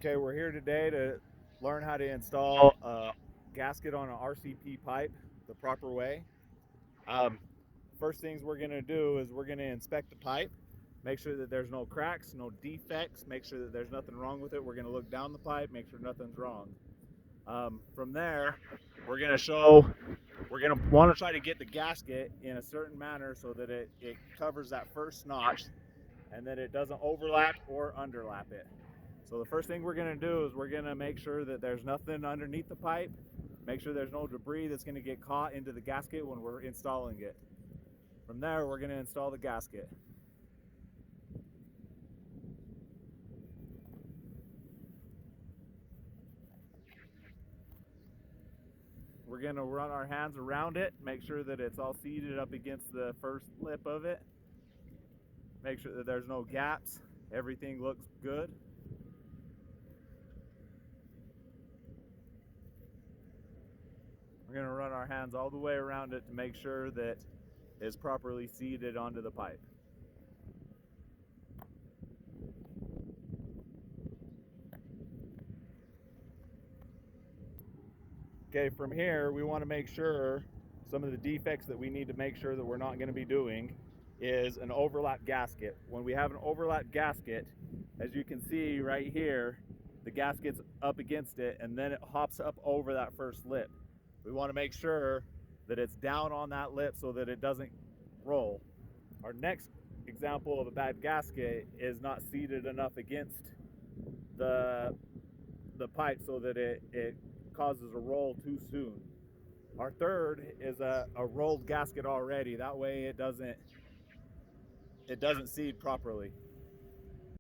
Okay, we're here today to learn how to install a gasket on an RCP pipe the proper way. Um, First things we're going to do is we're going to inspect the pipe, make sure that there's no cracks, no defects, make sure that there's nothing wrong with it. We're going to look down the pipe, make sure nothing's wrong. From there, we're going to want to try to get the gasket in a certain manner so that it covers that first notch and that it doesn't overlap or underlap it. So the first thing we're going to do is we're going to make sure that there's nothing underneath the pipe, make sure there's no debris that's going to get caught into the gasket when we're installing it. From there, we're going to install the gasket. We're going to run our hands around it, make sure that it's all seated up against the first lip of it. Make sure that there's no gaps, everything looks good. We're going to run our hands all the way around it to make sure that it's properly seated onto the pipe. Okay, from here we want to make sure some of the defects that we need to make sure that we're not going to be doing is an overlap gasket. When we have an overlap gasket, as you can see right here, the gasket's up against it and then it hops up over that first lip. We want to make sure that it's down on that lip so that it doesn't roll. Our next example of a bad gasket is not seated enough against the pipe so that it causes a roll too soon. Our third is a rolled gasket already. That way it doesn't seat properly.